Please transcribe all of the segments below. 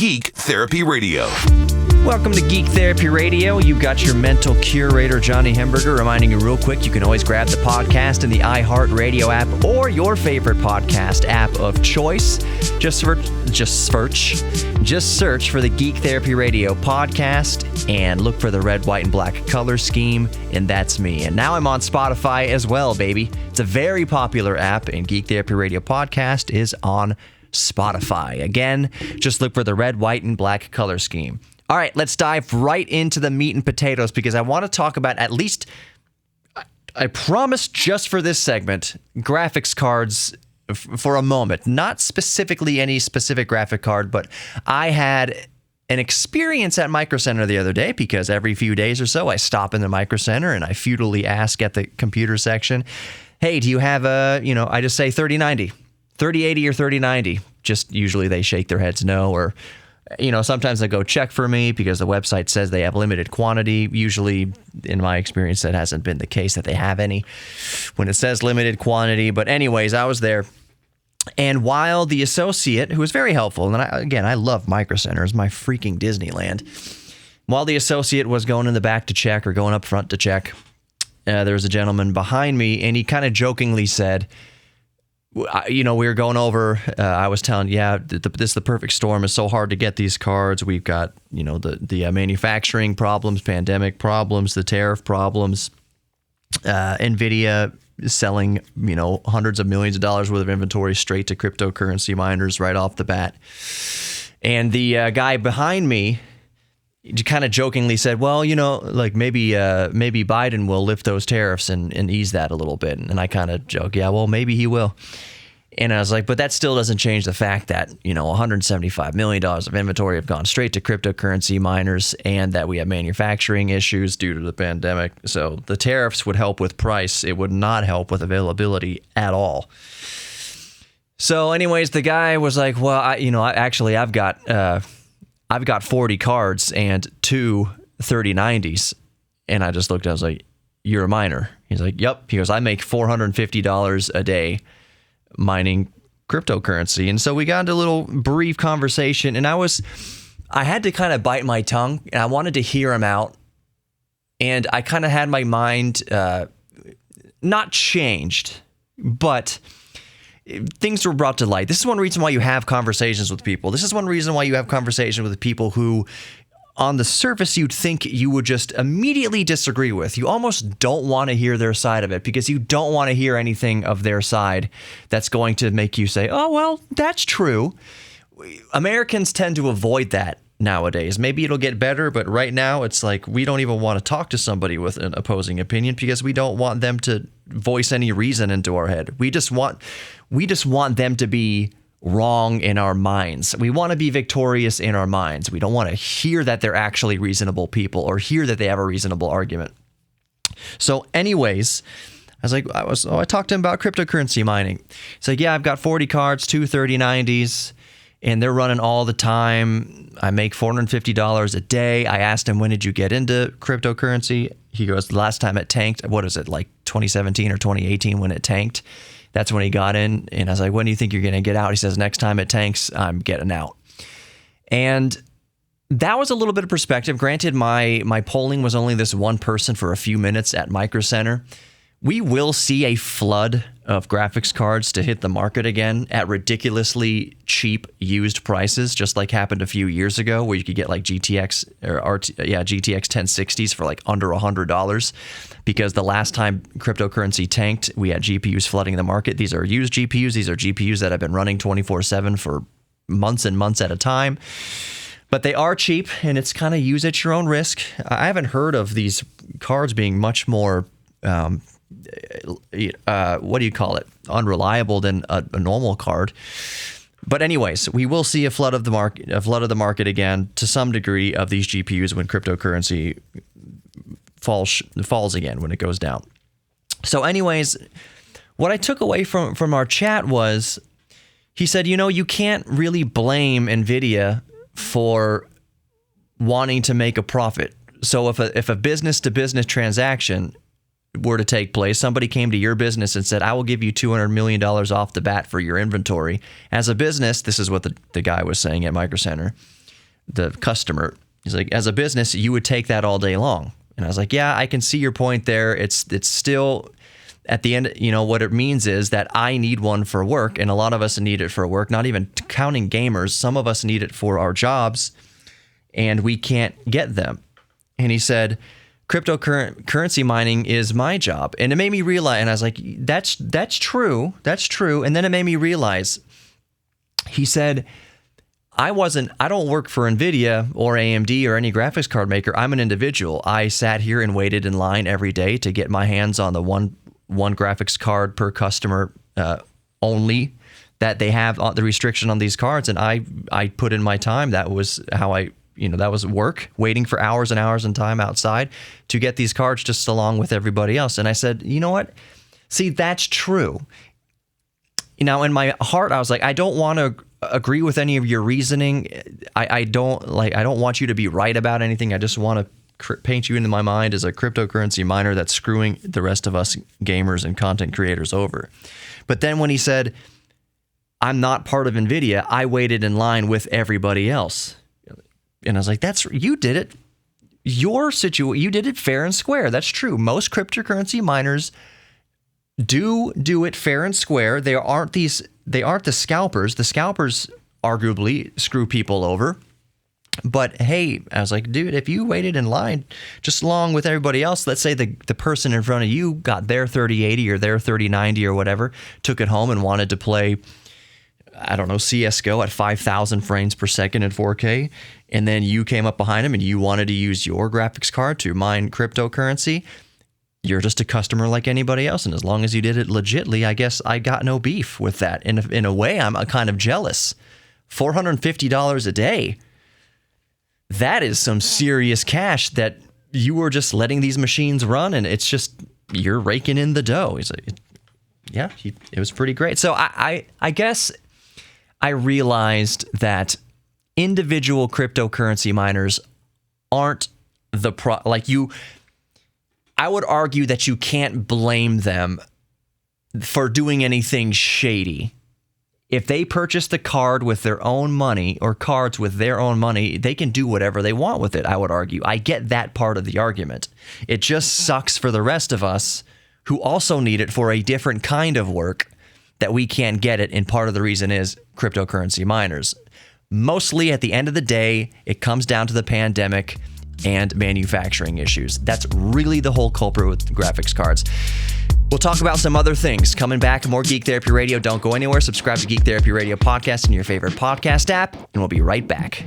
Geek Therapy Radio. Welcome to Geek Therapy Radio. You got your mental curator, Johnny Hemberger, reminding you real quick, you can always grab the podcast in the iHeartRadio app or your favorite podcast app of choice. Just search for the Geek Therapy Radio podcast and look for the red, white, and black color scheme, and that's me. And now I'm on Spotify as well, baby. It's a very popular app, and Geek Therapy Radio podcast is on Spotify. Again, just look for the red, white, and black color scheme. All right, let's dive right into the meat and potatoes because I want to talk about at least, I promise just for this segment, graphics cards for a moment. Not specifically any specific graphic card, but I had an experience at Micro Center the other day because every few days or so I stop in the Micro Center and I futilely ask at the computer section, hey, do you have I just say 3090, 3080 or 3090? Just usually they shake their heads no, or sometimes they go check for me because the website says they have limited quantity. Usually, in my experience, that hasn't been the case that they have any when it says limited quantity. But anyways, I was there. And while the associate, who was very helpful, and I love Micro Center, it's my freaking Disneyland. While the associate was going in the back to check or going up front to check, there was a gentleman behind me, and he kind of jokingly said, we were going over, I was telling, this is the perfect storm. It's so hard to get these cards. We've got, the manufacturing problems, pandemic problems, the tariff problems, NVIDIA selling, hundreds of millions of dollars worth of inventory straight to cryptocurrency miners right off the bat. And the guy behind me kind of jokingly said, well, maybe Biden will lift those tariffs and ease that a little bit. And I kind of joke, yeah, well, maybe he will. And I was like, but that still doesn't change the fact that, $175 million of inventory have gone straight to cryptocurrency miners and that we have manufacturing issues due to the pandemic. So the tariffs would help with price. It would not help with availability at all. So anyways, the guy was like, well, I've got 40 cards and two 3090s. And I just looked, I was like, you're a miner. He's like, yep. He goes, I make $450 a day mining cryptocurrency. And so we got into a little brief conversation, and I had to kind of bite my tongue, and I wanted to hear him out. And I kind of had my mind not changed, but things were brought to light. This is one reason why you have conversations with people. This is one reason why you have conversations with people who, on the surface, you'd think you would just immediately disagree with. You almost don't want to hear their side of it because you don't want to hear anything of their side that's going to make you say, oh, well, that's true. Americans tend to avoid that nowadays. Maybe it'll get better, but right now it's like we don't even want to talk to somebody with an opposing opinion because we don't want them to voice any reason into our head. We just want them to be wrong in our minds. We want to be victorious in our minds. We don't want to hear that they're actually reasonable people or hear that they have a reasonable argument. So anyways, I talked to him about cryptocurrency mining. He's like, yeah, I've got 40 cards, two 3090s, and they're running all the time. I make $450 a day. I asked him, when did you get into cryptocurrency? He goes, the last time it tanked, what is it, like 2017 or 2018 when it tanked? That's when he got in. And I was like, when do you think you're going to get out? He says, next time it tanks, I'm getting out. And that was a little bit of perspective. Granted, my polling was only this one person for a few minutes at Micro Center. We will see a flood of graphics cards to hit the market again at ridiculously cheap used prices, just like happened a few years ago where you could get like GTX 1060s for like under $100 because the last time cryptocurrency tanked, we had GPUs flooding the market. These are used GPUs. These are GPUs that have been running 24/7 for months and months at a time. But they are cheap, and it's kind of use at your own risk. I haven't heard of these cards being much more unreliable than a normal card. But anyways, we will see a flood of the market again to some degree of these GPUs when cryptocurrency falls again, when it goes down. So anyways, what I took away from our chat was he said, you can't really blame NVIDIA for wanting to make a profit. So if a business-to-business transaction were to take place, somebody came to your business and said, I will give you $200 million off the bat for your inventory. As a business, this is what the guy was saying at Micro Center. the customer. He's like, as a business, you would take that all day long. And I was like, yeah, I can see your point there. It's still, at the end, what it means is that I need one for work, and a lot of us need it for work, not even counting gamers. Some of us need it for our jobs, and we can't get them. And he said, cryptocurrency mining is my job. And it made me realize, and I was like, that's true. That's true. And then it made me realize, he said, I don't work for NVIDIA or AMD or any graphics card maker. I'm an individual. I sat here and waited in line every day to get my hands on the one graphics card per customer only that they have the restriction on these cards. And I put in my time. That was how that was work, waiting for hours and hours and time outside to get these cards just along with everybody else. And I said, you know what? See, that's true. In my heart, I was like, I don't want to agree with any of your reasoning. I don't want you to be right about anything. I just want to paint you into my mind as a cryptocurrency miner that's screwing the rest of us gamers and content creators over. But then when he said, I'm not part of NVIDIA, I waited in line with everybody else. And I was like, you did it. You did it fair and square. That's true. Most cryptocurrency miners do it fair and square. They aren't the scalpers. The scalpers arguably screw people over. But hey, I was like, dude, if you waited in line just along with everybody else, let's say the person in front of you got their 3080 or their 3090 or whatever, took it home and wanted to play, I don't know, CSGO at 5,000 frames per second in 4K, and then you came up behind him and you wanted to use your graphics card to mine cryptocurrency, you're just a customer like anybody else. And as long as you did it legitly, I guess I got no beef with that. In a way, I'm kind of jealous. $450 a day. That is some serious cash that you were just letting these machines run, and it's just, you're raking in the dough. He's like, yeah, it was pretty great. So I guess I realized that individual cryptocurrency miners aren't I would argue that you can't blame them for doing anything shady. If they purchase the card with their own money or cards with their own money, they can do whatever they want with it, I would argue. I get that part of the argument. It just sucks for the rest of us who also need it for a different kind of work that we can't get it, and part of the reason is cryptocurrency miners. Mostly at the end of the day, it comes down to the pandemic and manufacturing issues. That's really the whole culprit with graphics cards. We'll talk about some other things. Coming back, more Geek Therapy Radio. Don't go anywhere. Subscribe to Geek Therapy Radio Podcast in your favorite podcast app, and we'll be right back.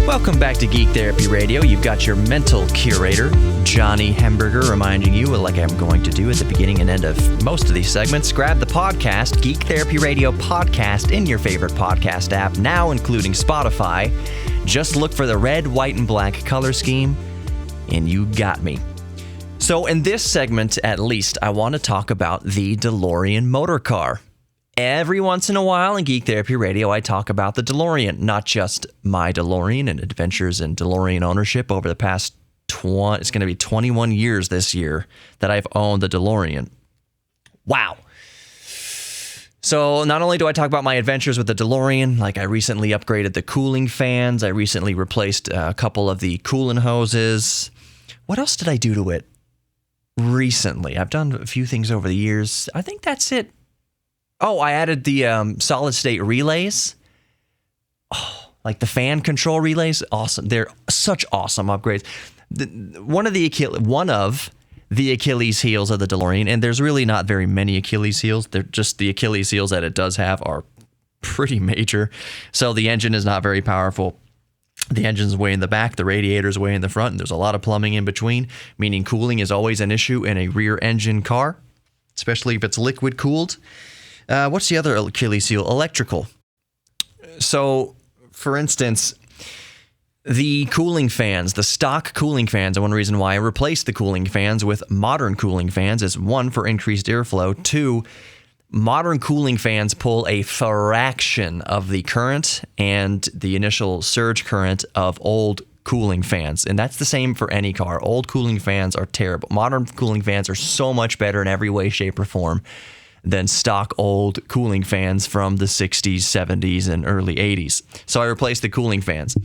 Welcome back to Geek Therapy Radio. You've got your mental curator, Johnny Hemberger, reminding you, like I'm going to do at the beginning and end of most of these segments, grab the podcast, Geek Therapy Radio Podcast, in your favorite podcast app, now including Spotify. Just look for the red, white, and black color scheme, and you got me. So in this segment, at least, I want to talk about the Delorean motor car. Every once in a while in Geek Therapy Radio, I talk about the Delorean, not just my Delorean and adventures in Delorean ownership over the past it's going to be 21 years this year that I've owned the Delorean. Wow. So not only do I talk about my adventures with the Delorean, like I recently upgraded the cooling fans, I recently replaced a couple of the coolant hoses. What else did I do to it recently? I've done a few things over the years. I think that's it. Oh, I added the solid state relays. Oh, like the fan control relays. Awesome. They're such awesome upgrades. One of the Achilles heels of the DeLorean, and there's really not very many Achilles heels. They're just the Achilles heels that it does have are pretty major. So the engine is not very powerful. The engine's way in the back, the radiator's way in the front, and there's a lot of plumbing in between, meaning cooling is always an issue in a rear engine car, especially if it's liquid cooled. What's the other Achilles heel? Electrical. So, for instance, the cooling fans, the stock cooling fans, and one reason why I replaced the cooling fans with modern cooling fans is, one, for increased airflow, two, modern cooling fans pull a fraction of the current and the initial surge current of old cooling fans. And that's the same for any car. Old cooling fans are terrible. Modern cooling fans are so much better in every way, shape, or form than stock old cooling fans from the 60s, 70s, and early 80s. So I replaced the cooling fans.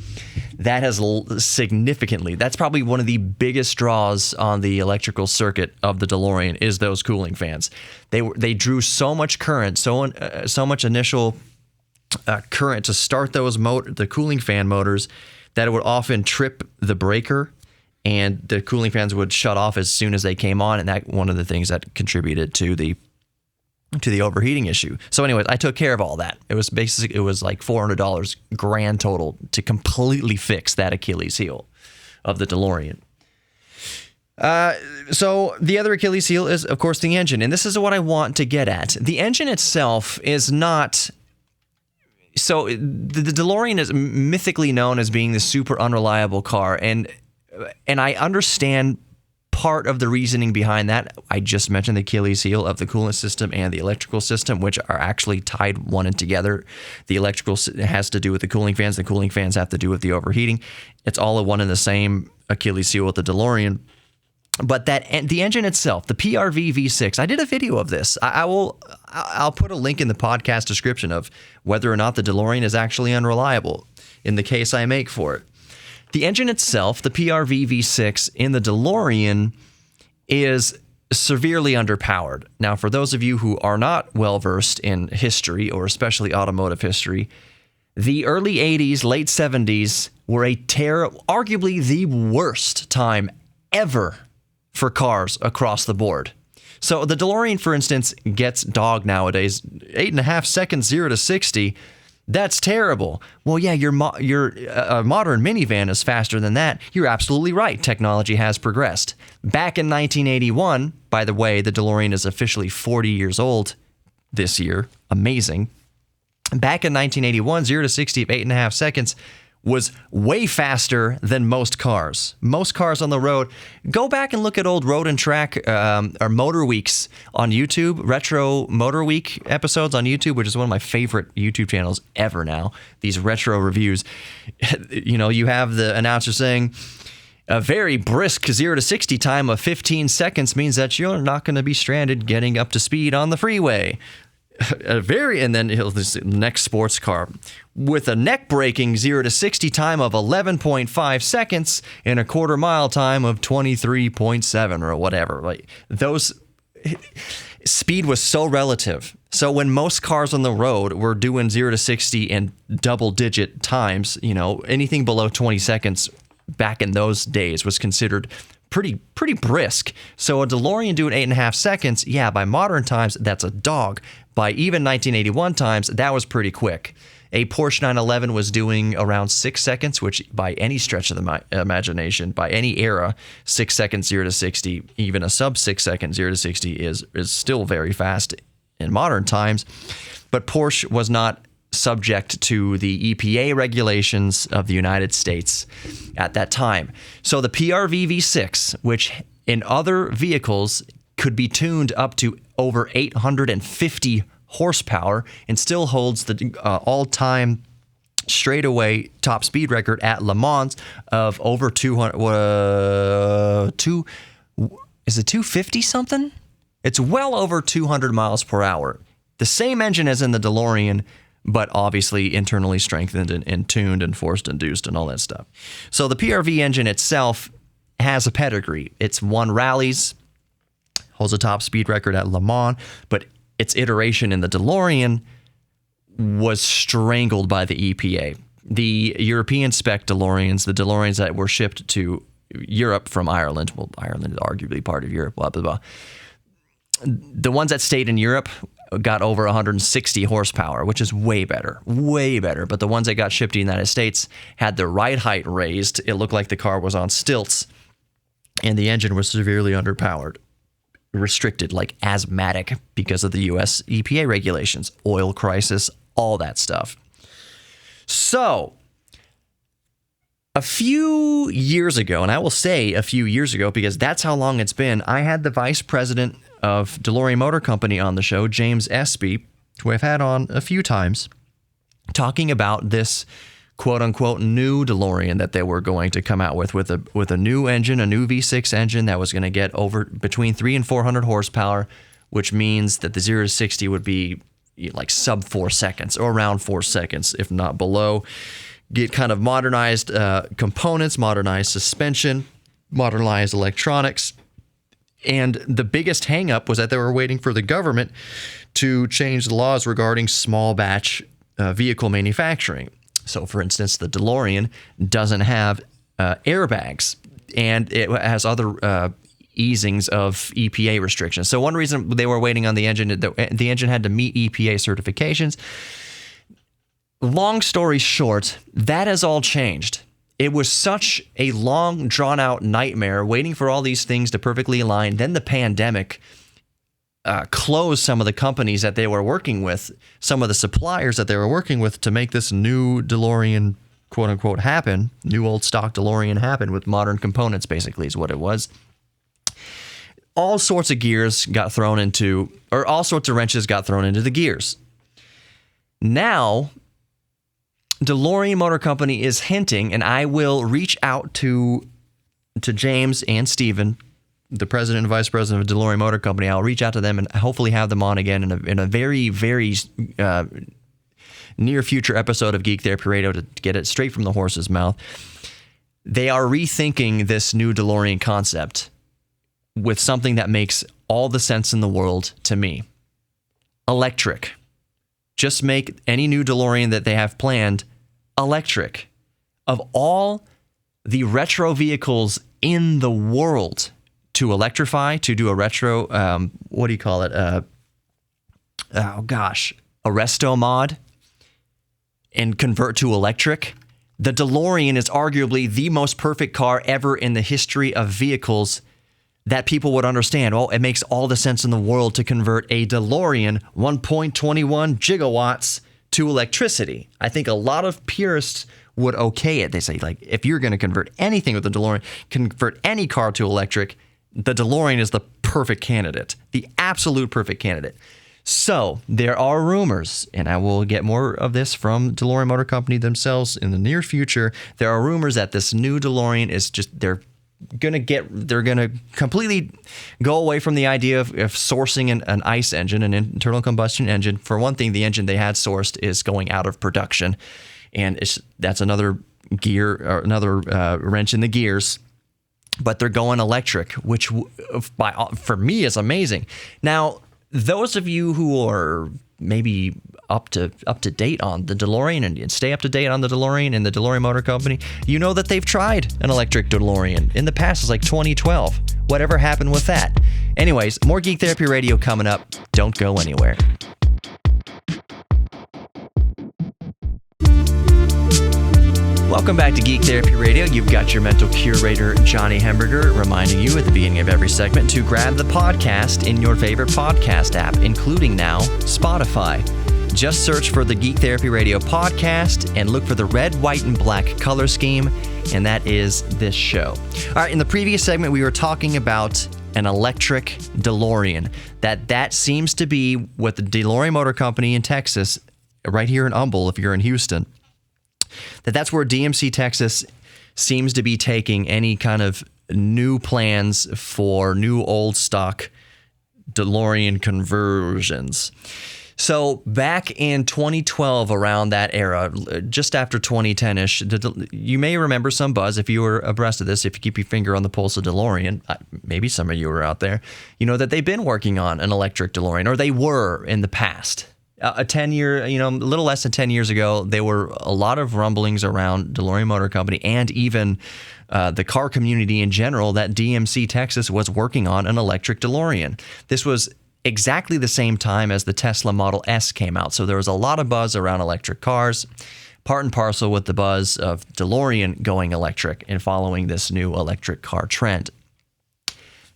That has significantly, that's probably one of the biggest draws on the electrical circuit of the DeLorean is those cooling fans. They drew so much current, so much initial current to start the cooling fan motors that it would often trip the breaker, and the cooling fans would shut off as soon as they came on, and that one of the things that contributed to the overheating issue. So anyways, I took care of all that. It was like $400 grand total to completely fix that Achilles heel of the DeLorean. So the other Achilles heel is, of course, the engine, and this is what I want to get at. The engine itself is not... So the DeLorean is mythically known as being the super unreliable car, and I understand part of the reasoning behind that. I just mentioned the Achilles heel of the coolant system and the electrical system, which are actually tied one and together. The electrical has to do with the cooling fans. The cooling fans have to do with the overheating. It's all a one and the same Achilles heel with the DeLorean. But the engine itself, the PRV V6, I did a video of this. I'll put a link in the podcast description of whether or not the DeLorean is actually unreliable in the case I make for it. The engine itself, the PRV V6 in the DeLorean, is severely underpowered. Now, for those of you who are not well-versed in history, or especially automotive history, the early 80s, late 70s were arguably the worst time ever for cars across the board. So the DeLorean, for instance, gets dogged nowadays, 8.5 seconds, 0 to 60. That's terrible. Well, yeah, your modern minivan is faster than that. You're absolutely right. Technology has progressed. Back in 1981, by the way, the DeLorean is officially 40 years old this year. Amazing. Back in 1981, 0 to 60 of 8.5 seconds was way faster than most cars. Most cars on the road. Go back and look at old Road and Track or Motor Weeks on YouTube, retro Motor Week episodes on YouTube, which is one of my favorite YouTube channels ever now, these retro reviews. You know, you have the announcer saying, a very brisk 0 to 60 time of 15 seconds means that you're not going to be stranded getting up to speed on the freeway. And then the next sports car with a neck-breaking 0 to 60 time of 11.5 seconds and a quarter mile time of 23.7 or whatever. Like those, speed was so relative. So when most cars on the road were doing 0 to 60 in double-digit times, you know, anything below 20 seconds back in those days was considered pretty brisk. So a DeLorean doing 8.5 seconds, yeah, by modern times, that's a dog. By even 1981 times, that was pretty quick. A Porsche 911 was doing around 6 seconds, which by any stretch of the imagination, by any era, 6 seconds 0 to 60, even a sub 6 second 0 to 60 is still very fast in modern times. But Porsche was not subject to the EPA regulations of the United States at that time. So the PRV V6, which in other vehicles could be tuned up to over 850 horsepower and still holds the all-time straightaway top speed record at Le Mans of over 200. Is it 250 something? It's well over 200 miles per hour. The same engine as in the DeLorean, but obviously internally strengthened and tuned and force induced and all that stuff. So the PRV engine itself has a pedigree. It's won rallies, holds a top speed record at Le Mans, but its iteration in the DeLorean was strangled by the EPA. The European spec DeLoreans, the DeLoreans that were shipped to Europe from Ireland, well, Ireland is arguably part of Europe, blah, blah, blah. The ones that stayed in Europe got over 160 horsepower, which is way better, way better. But the ones that got shipped to the United States had the ride height raised. It looked like the car was on stilts, and the engine was severely underpowered, restricted, like asthmatic because of the U.S. EPA regulations, oil crisis, all that stuff. So a few years ago, and I will say a few years ago because that's how long it's been, I had the vice president of Delorean Motor Company on the show, James Espy, who I've had on a few times, talking about this quote-unquote new DeLorean that they were going to come out with a new engine, a new V6 engine that was going to get over between 300 and 400 horsepower which means that the 0 to 60 would be like sub 4 seconds or around 4 seconds, if not below. Get kind of modernized components, modernized suspension, modernized electronics. And the biggest hangup was that they were waiting for the government to change the laws regarding small batch vehicle manufacturing. So, for instance, the DeLorean doesn't have airbags, and it has other easings of EPA restrictions. So one reason they were waiting on the engine, the engine had to meet EPA certifications. Long story short, that has all changed. It was such a long, drawn-out nightmare waiting for all these things to perfectly align. Then the pandemic closed some of the companies that they were working with, some of the suppliers that they were working with to make this new DeLorean, quote-unquote, happen, new old stock DeLorean happen with modern components, basically, is what it was. All sorts of gears got thrown into, or all sorts of wrenches got thrown into the gears. Now, DeLorean Motor Company is hinting, and I will reach out to James and Steven, the president and vice president of DeLorean Motor Company. I'll reach out to them and hopefully have them on again in a very, very near future episode of Geek Therapy Radio to get it straight from the horse's mouth. They are rethinking this new DeLorean concept with something that makes all the sense in the world to me. Electric. Just make any new DeLorean that they have planned electric. Of all the retro vehicles in the world to electrify, to do a retro, what do you call it? A resto mod and convert to electric, the DeLorean is arguably the most perfect car ever in the history of vehicles that people would understand. Well, it makes all the sense in the world to convert a DeLorean 1.21 gigawatts to electricity. I think a lot of purists would okay it. They say, like, if you're going to convert anything with the DeLorean, convert any car to electric, the DeLorean is the perfect candidate, the absolute perfect candidate. So there are rumors, and I will get more of this from DeLorean Motor Company themselves in the near future. There are rumors that this new DeLorean is just, they're going to completely go away from the idea of sourcing an ICE engine, an internal combustion engine. For one thing, the engine they had sourced is going out of production, and that's another gear or another wrench in the gears. But they're going electric, which for me is amazing. Now, those of you who are maybe up to date on the DeLorean and stay up to date on the DeLorean and the DeLorean Motor Company, you know that they've tried an electric DeLorean in the past. It's like 2012. Whatever happened with that? Anyways, more Geek Therapy Radio coming up. Don't go anywhere. Welcome back to Geek Therapy Radio. You've got your mental curator, Johnny Hemberger, reminding you at the beginning of every segment to grab the podcast in your favorite podcast app, including now Spotify. Just search for the Geek Therapy Radio podcast and look for the red, white, and black color scheme, and that is this show. All right, in the previous segment, we were talking about an electric DeLorean. That seems to be what the DeLorean Motor Company in Texas, right here in Humble, if you're in Houston, that's where DMC Texas seems to be taking any kind of new plans for new old stock DeLorean conversions. So back in 2012, around that era, just after 2010-ish, you may remember some buzz if you were abreast of this, if you keep your finger on the pulse of DeLorean. Maybe some of you were out there. You know that they've been working on an electric DeLorean, or they were in the past. A 10-year, a little less than 10 years ago, there were a lot of rumblings around DeLorean Motor Company and even the car community in general that DMC Texas was working on an electric DeLorean. This was exactly the same time as the Tesla Model S came out. So there was a lot of buzz around electric cars, part and parcel with the buzz of DeLorean going electric and following this new electric car trend.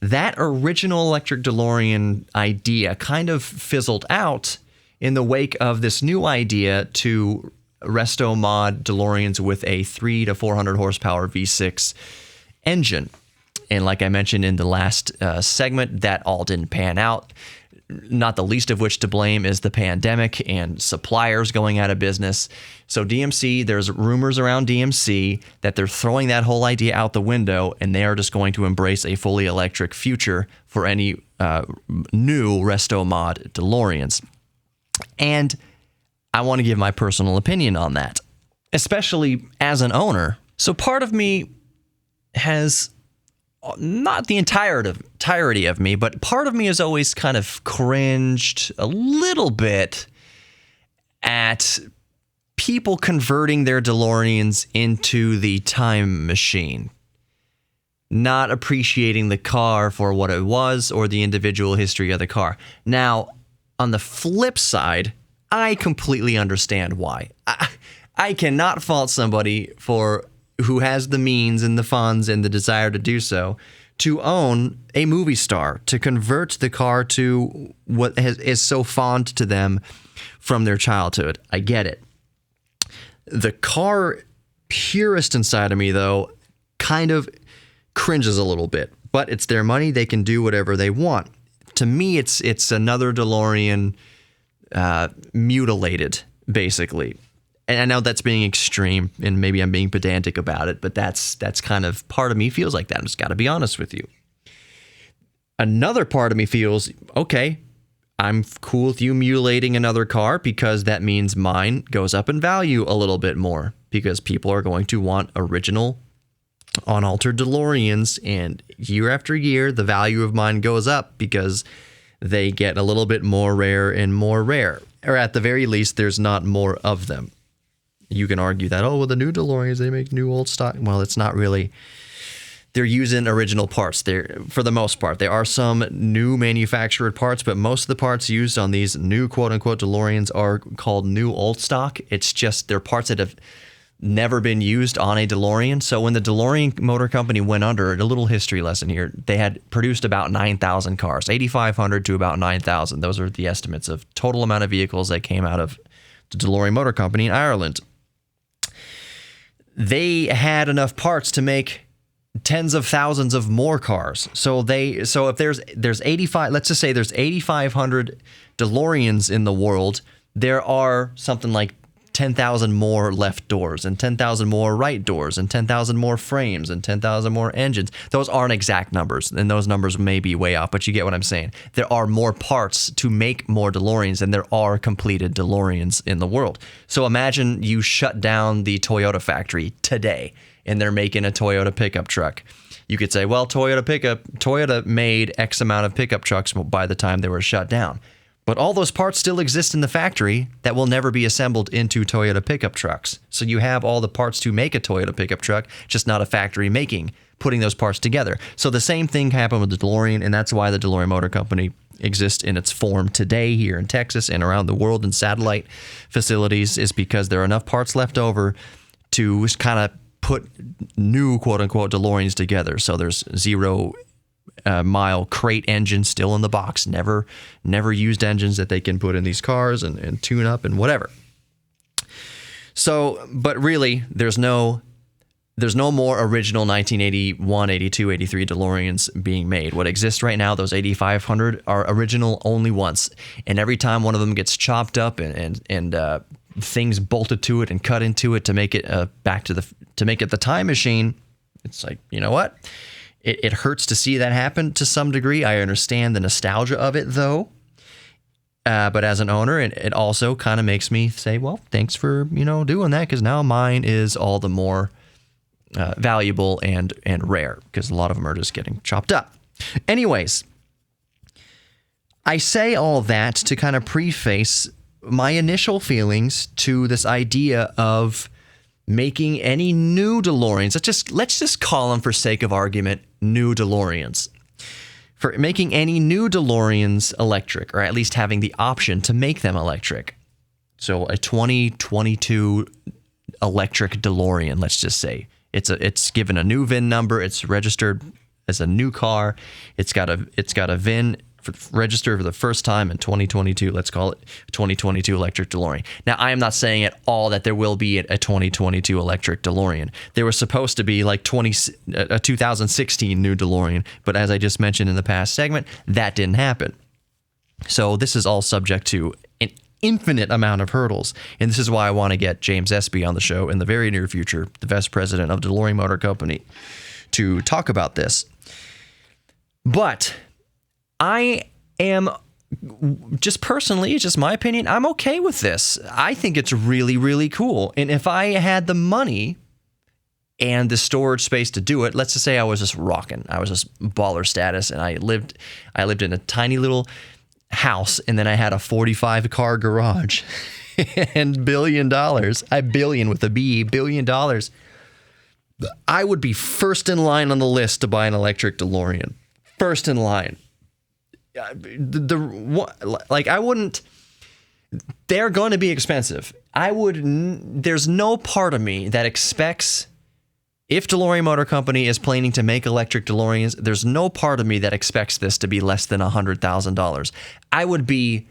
That original electric DeLorean idea kind of fizzled out in the wake of this new idea to resto mod DeLoreans with a 300 to 400 horsepower V6 engine. And like I mentioned in the last segment, that all didn't pan out. not the least of which to blame is the pandemic and suppliers going out of business. So DMC, there's rumors around DMC that they're throwing that whole idea out the window, and they are just going to embrace a fully electric future for any new Resto Mod DeLoreans. And I want to give my personal opinion on that, especially as an owner. So part of me has, not the entirety of me, but part of me has always kind of cringed a little bit at people converting their DeLoreans into the time machine, not appreciating the car for what it was or the individual history of the car. Now, on the flip side, I completely understand why. I cannot fault somebody who has the means and the funds and the desire to do so, to own a movie star, to convert the car to what is so fond to them from their childhood. I get it. The car purist inside of me, though, kind of cringes a little bit, but it's their money. They can do whatever they want. To me, it's another DeLorean mutilated, basically. And I know that's being extreme, and maybe I'm being pedantic about it, but that's kind of part of me feels like that. I'm just got to be honest with you. Another part of me feels, okay, I'm cool with you mutilating another car because that means mine goes up in value a little bit more because people are going to want original, unaltered DeLoreans, and year after year, the value of mine goes up because they get a little bit more rare and more rare, or at the very least, there's not more of them. You can argue that, oh, well, the new DeLoreans, they make new old stock. Well, it's not really. They're using original parts. For the most part. There are some new manufactured parts, but most of the parts used on these new quote-unquote DeLoreans are called new old stock. It's just they're parts that have never been used on a DeLorean. So when the DeLorean Motor Company went under, a little history lesson here, they had produced about 9,000 cars, 8,500 to about 9,000. Those are the estimates of total amount of vehicles that came out of the DeLorean Motor Company in Ireland. They had enough parts to make tens of thousands of more cars. So if there's 85, let's just say there's 8,500 DeLoreans in the world, there are something like 10,000 more left doors and 10,000 more right doors and 10,000 more frames and 10,000 more engines. Those aren't exact numbers, and those numbers may be way off, but you get what I'm saying. There are more parts to make more DeLoreans than there are completed DeLoreans in the world. So imagine you shut down the Toyota factory today and they're making a Toyota pickup truck. You could say, well, Toyota made X amount of pickup trucks by the time they were shut down. But all those parts still exist in the factory that will never be assembled into Toyota pickup trucks. So you have all the parts to make a Toyota pickup truck, just not a factory putting those parts together. So the same thing happened with the DeLorean, and that's why the DeLorean Motor Company exists in its form today here in Texas and around the world in satellite facilities, is because there are enough parts left over to kind of put new quote-unquote DeLoreans together. So there's 0-mile crate engines still in the box, never used engines that they can put in these cars and tune up and whatever. So, but really, there's no more original 1981, 82, 83 DeLoreans being made. What exists right now, those 8,500 are original only once, and every time one of them gets chopped up and things bolted to it and cut into it to make it make it the time machine, it's like, you know what? It hurts to see that happen to some degree. I understand the nostalgia of it, though. But as an owner, it also kind of makes me say, well, thanks for doing that, because now mine is all the more valuable and rare, because a lot of them are just getting chopped up. Anyways, I say all that to kind of preface my initial feelings to this idea of making any new DeLoreans. Let's just call them, for sake of argument, new DeLoreans. For making any new DeLoreans electric, or at least having the option to make them electric. So a 2022 electric DeLorean, let's just say. It's given a new VIN number, it's registered as a new car, it's got a VIN registered for the first time in 2022. Let's call it 2022 electric DeLorean. Now, I am not saying at all that there will be a 2022 electric DeLorean. There was supposed to be like a 2016 new DeLorean, but as I just mentioned in the past segment, that didn't happen. So this is all subject to an infinite amount of hurdles. And this is why I want to get James Espy on the show in the very near future, the vice president of Delorean Motor Company, to talk about this. But I am just personally, it's just my opinion, I'm okay with this. I think it's really, really cool. And if I had the money and the storage space to do it, let's just say I was just rocking. I was just baller status, and I lived in a tiny little house, and then I had a 45 car garage and $1 billion, a billion with a B, $1 billion. I would be first in line on the list to buy an electric DeLorean. First in line. I wouldn't. They're going to be expensive. There's no part of me that expects, if Delorean Motor Company is planning to make electric DeLoreans, there's no part of me that expects this to be less than $100,000. I would be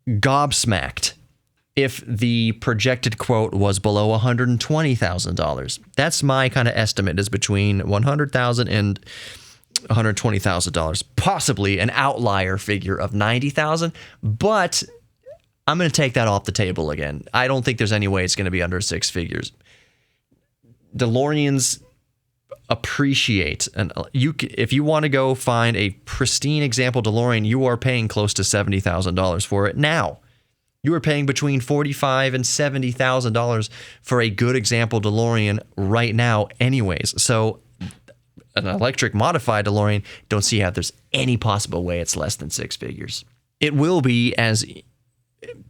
gobsmacked if the projected quote was below $120,000. That's my kind of estimate, is between $100,000 and $120,000, possibly an outlier figure of $90,000, but I'm going to take that off the table again. I don't think there's any way it's going to be under six figures. DeLoreans appreciate, and if you want to go find a pristine example DeLorean, you are paying close to $70,000 for it now. You are paying between $45,000 and $70,000 for a good example DeLorean right now anyways. So an electric modified DeLorean, don't see how there's any possible way it's less than six figures. It will be, as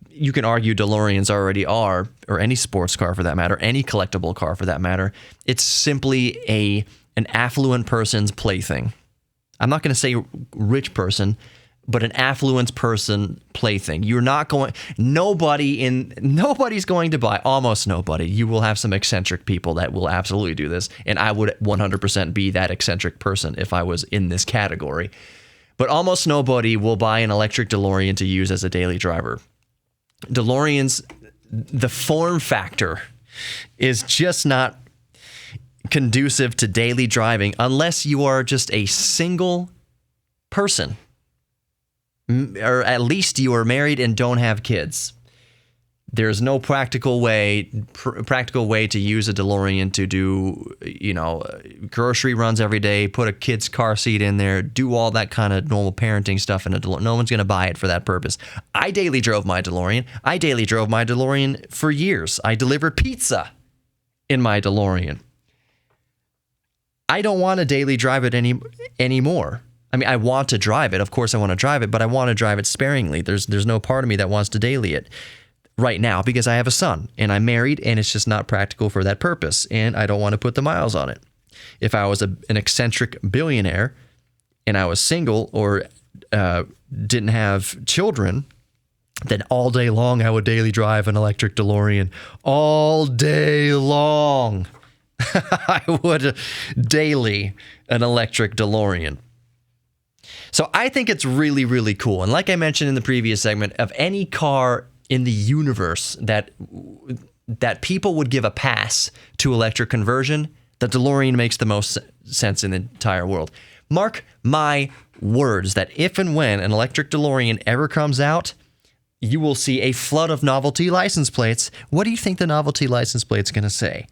you can argue DeLoreans already are, or any sports car for that matter, any collectible car for that matter. It's simply an affluent person's plaything. I'm not going to say rich person, but an affluent person plaything. You're not going, nobody's going to buy, almost nobody. You will have some eccentric people that will absolutely do this, and I would 100% be that eccentric person if I was in this category. But almost nobody will buy an electric DeLorean to use as a daily driver. DeLoreans, the form factor is just not conducive to daily driving unless you are just a single person, or at least you are married and don't have kids. There's no practical way to use a DeLorean to do, grocery runs every day, put a kid's car seat in there, do all that kind of normal parenting stuff in a DeLorean. No one's going to buy it for that purpose. I daily drove my DeLorean. For years. I delivered pizza in my DeLorean. I don't want to daily drive it anymore. I mean, I want to drive it. Of course I want to drive it, but I want to drive it sparingly. There's no part of me that wants to daily it right now because I have a son and I'm married and it's just not practical for that purpose, and I don't want to put the miles on it. If I was an eccentric billionaire and I was single or didn't have children, then all day long I would daily drive an electric DeLorean. All day long I would daily an electric DeLorean. So I think it's really, really cool. And like I mentioned in the previous segment, of any car in the universe that people would give a pass to electric conversion, the DeLorean makes the most sense in the entire world. Mark my words that if and when an electric DeLorean ever comes out, you will see a flood of novelty license plates. What do you think the novelty license plate's going to say?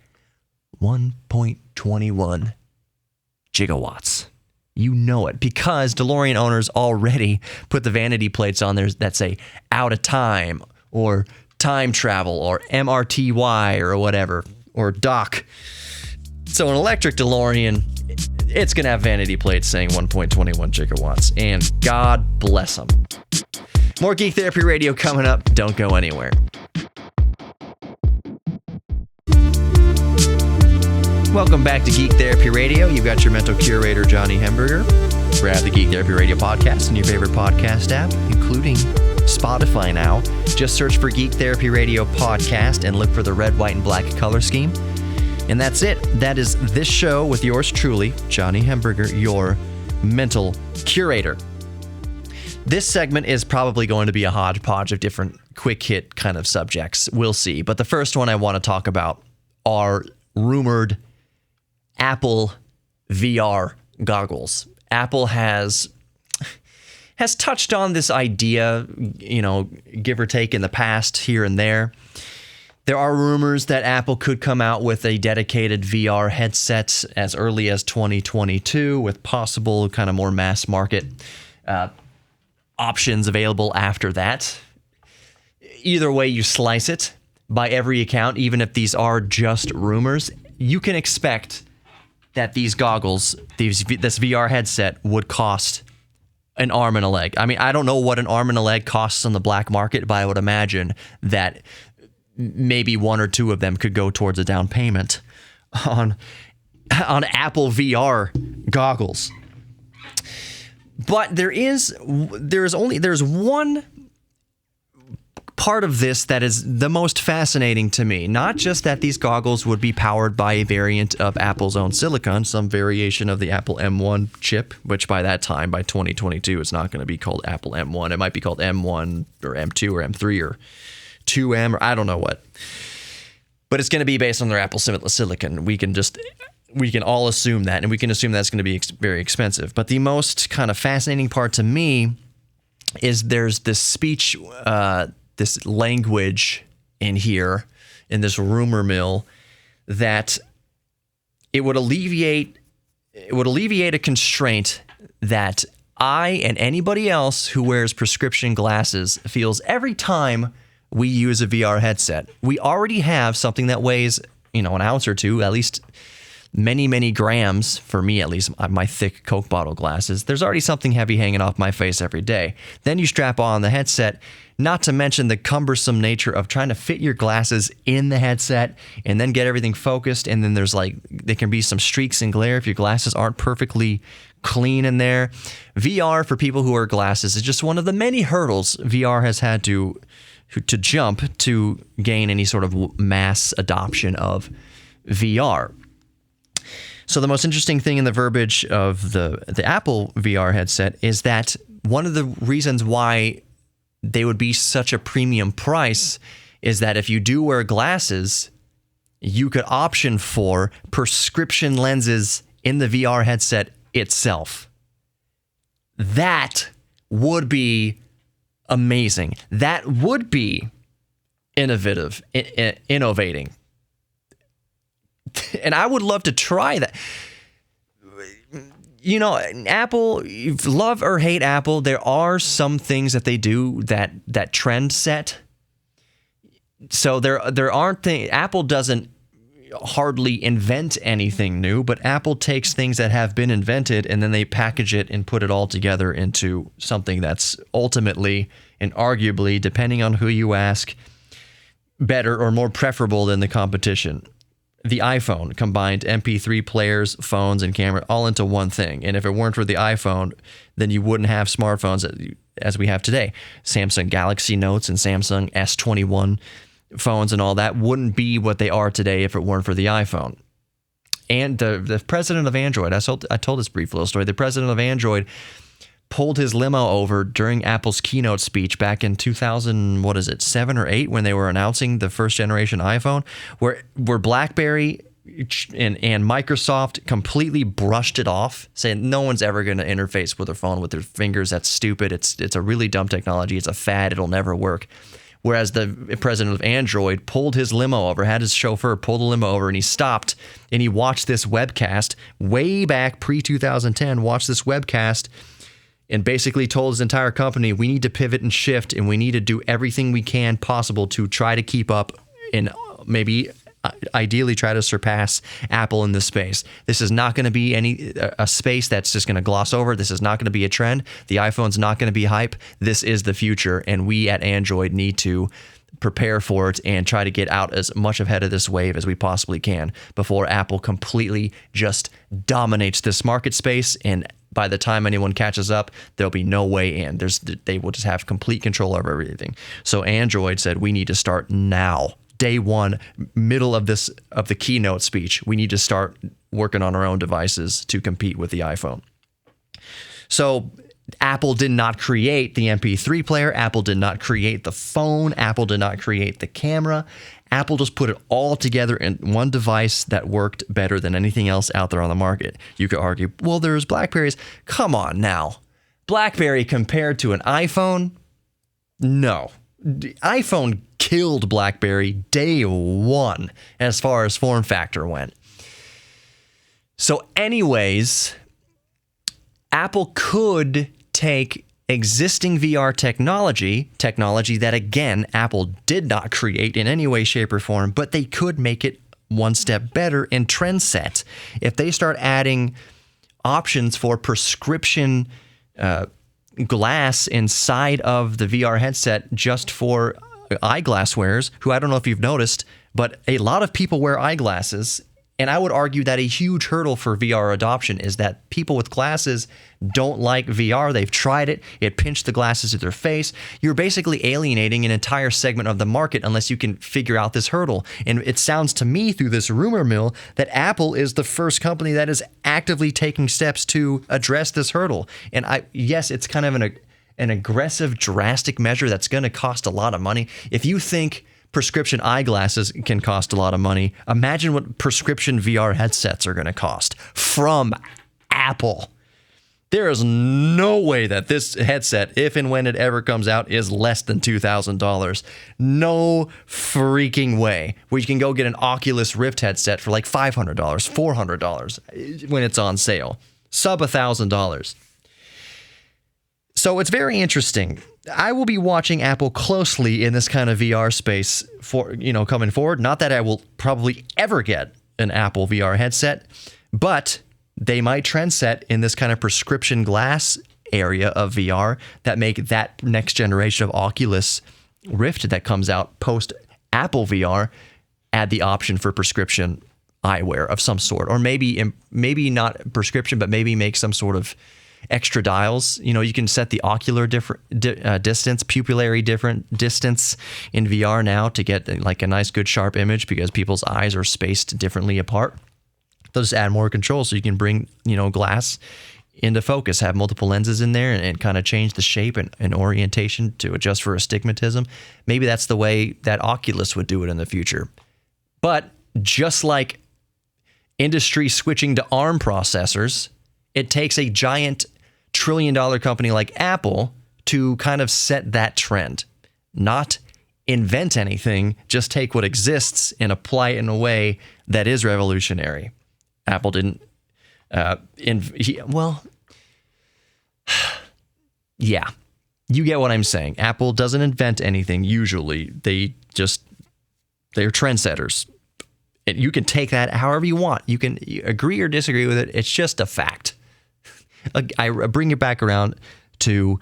1.21 gigawatts. You know it, because DeLorean owners already put the vanity plates on there that say out of time or time travel or MRTY or whatever, or doc. So an electric DeLorean, it's going to have vanity plates saying 1.21 gigawatts, and God bless them. More Geek Therapy Radio coming up. Don't go anywhere. Welcome back to Geek Therapy Radio. You've got your mental curator, Johnny Hemberger. Grab the Geek Therapy Radio podcast in your favorite podcast app, including Spotify now. Just search for Geek Therapy Radio podcast and look for the red, white, and black color scheme. And that's it. That is this show with yours truly, Johnny Hemberger, your mental curator. This segment is probably going to be a hodgepodge of different quick hit kind of subjects. We'll see. But the first one I want to talk about are rumored Apple VR goggles. Apple has has touched on this idea, give or take in the past here and there. There are rumors that Apple could come out with a dedicated VR headset as early as 2022 with possible kind of more mass market options available after that. Either way you slice it, by every account, even if these are just rumors, you can expect that these goggles, this VR headset would cost an arm and a leg. I mean, I don't know what an arm and a leg costs on the black market, but I would imagine that maybe one or two of them could go towards a down payment on Apple VR goggles. But there's one part of this that is the most fascinating to me. Not just that these goggles would be powered by a variant of Apple's own silicon, some variation of the Apple M1 chip, which by that time, by 2022, it's not going to be called Apple M1. It might be called M1 or M2 or M3 or 2M or I don't know what. But it's going to be based on their Apple silicon. We can all assume that, and we can assume that's going to be very expensive. But the most kind of fascinating part to me is there's this speech, this language in here, in this rumor mill, that it would alleviate a constraint that I and anybody else who wears prescription glasses feels every time we use a VR headset. We already have something that weighs, an ounce or two, at least many, many grams, for me at least, my thick Coke bottle glasses. There's already something heavy hanging off my face every day. Then you strap on the headset, not to mention the cumbersome nature of trying to fit your glasses in the headset and then get everything focused. And then there can be some streaks and glare if your glasses aren't perfectly clean in there. VR for people who wear glasses is just one of the many hurdles VR has had to jump to gain any sort of mass adoption of VR. So the most interesting thing in the verbiage of the Apple VR headset is that one of the reasons why they would be such a premium price is that if you do wear glasses, you could option for prescription lenses in the VR headset itself. That would be amazing. That would be innovating. And I would love to try that. Apple, love or hate Apple, there are some things that they do that trend set. So there aren't things. Apple doesn't hardly invent anything new, but Apple takes things that have been invented and then they package it and put it all together into something that's ultimately and arguably, depending on who you ask, better or more preferable than the competition. The iPhone combined MP3 players, phones, and camera all into one thing. And if it weren't for the iPhone, then you wouldn't have smartphones as we have today. Samsung Galaxy Notes and Samsung S21 phones and all that wouldn't be what they are today if it weren't for the iPhone. And the president of Android, I told this brief little story. The president of Android pulled his limo over during Apple's keynote speech back in 7 or 8 when they were announcing the first generation iPhone, where BlackBerry and Microsoft completely brushed it off, saying no one's ever going to interface with a phone with their fingers. That's stupid. It's a really dumb technology. It's a fad. It'll never work. Whereas the president of Android pulled his limo over, had his chauffeur pull the limo over, and he stopped and he watched this webcast way back pre-2010, watched this webcast and basically told his entire company, we need to pivot and shift, and we need to do everything we can possible to try to keep up and maybe ideally try to surpass Apple in this space. This is not going to be a space that's just going to gloss over. This is not going to be a trend. The iPhone's not going to be hype. This is the future, and we at Android need to prepare for it and try to get out as much ahead of this wave as we possibly can before Apple completely just dominates this market space. And by the time anyone catches up, there'll be no way in. They will just have complete control over everything. So Android said, we need to start now. Day one, middle of the keynote speech, we need to start working on our own devices to compete with the iPhone. So Apple did not create the MP3 player. Apple did not create the phone. Apple did not create the camera. Apple just put it all together in one device that worked better than anything else out there on the market. You could argue, well, there's BlackBerries. Come on now. BlackBerry compared to an iPhone? No. iPhone killed BlackBerry day one as far as form factor went. So anyways, Apple could take existing VR technology that, again, Apple did not create in any way, shape, or form, but they could make it one step better and trend set. If they start adding options for prescription glass inside of the VR headset just for eyeglass wearers, who I don't know if you've noticed, but a lot of people wear eyeglasses. And I would argue that a huge hurdle for VR adoption is that people with glasses don't like VR. They've tried it. It pinched the glasses to their face. You're basically alienating an entire segment of the market unless you can figure out this hurdle. And it sounds to me through this rumor mill that Apple is the first company that is actively taking steps to address this hurdle. And yes, it's kind of an aggressive, drastic measure that's going to cost a lot of money. If you think prescription eyeglasses can cost a lot of money, imagine what prescription VR headsets are going to cost from Apple. There is no way that this headset, if and when it ever comes out, is less than $2,000. No freaking way. Where you can go get an Oculus Rift headset for like $500, $400 when it's on sale. Sub $1,000. So it's very interesting. I will be watching Apple closely in this kind of VR space for, coming forward. Not that I will probably ever get an Apple VR headset, but they might trend set in this kind of prescription glass area of VR that make that next generation of Oculus Rift that comes out post Apple VR add the option for prescription eyewear of some sort, or maybe not prescription, but maybe make some sort of extra dials. You can set the ocular distance, pupillary distance in VR now to get like a nice, good, sharp image because people's eyes are spaced differently apart. They'll just add more control so you can bring, glass into focus, have multiple lenses in there and kind of change the shape and orientation to adjust for astigmatism. Maybe that's the way that Oculus would do it in the future. But just like industry switching to ARM processors, it takes a giant trillion-dollar company like Apple to kind of set that trend. Not invent anything, just take what exists and apply it in a way that is revolutionary. Apple didn't, yeah, you get what I'm saying. Apple doesn't invent anything usually. They're trendsetters. You can take that however you want. You can agree or disagree with it. It's just a fact. I bring it back around to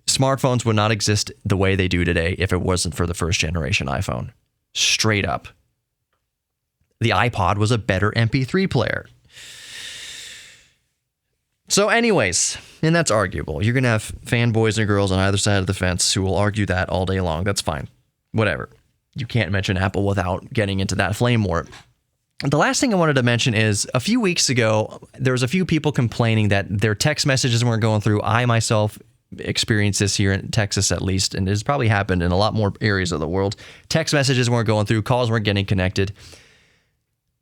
smartphones would not exist the way they do today if it wasn't for the first generation iPhone. Straight up. The iPod was a better MP3 player. So anyways, and that's arguable. You're going to have fanboys and girls on either side of the fence who will argue that all day long. That's fine. Whatever. You can't mention Apple without getting into that flame war. The last thing I wanted to mention is a few weeks ago, there was a few people complaining that their text messages weren't going through. I myself experienced this here in Texas at least, and it's probably happened in a lot more areas of the world. Text messages weren't going through, calls weren't getting connected.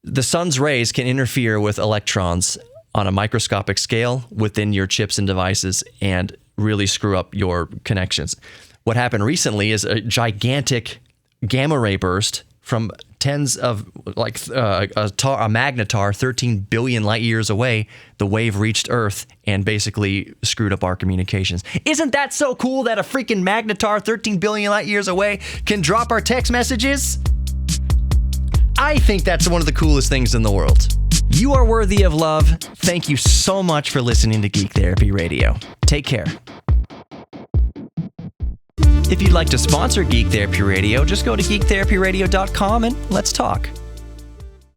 The sun's rays can interfere with electrons on a microscopic scale within your chips and devices and really screw up your connections. What happened recently is a gigantic gamma ray burst from tens of a magnetar 13 billion light years away. The wave reached Earth and basically screwed up our communications. Isn't that so cool that a freaking magnetar 13 billion light years away can drop our text messages? I think that's one of the coolest things in the world. You are worthy of love. Thank you so much for listening to Geek Therapy Radio. Take care. If you'd like to sponsor Geek Therapy Radio, just go to geektherapyradio.com and let's talk.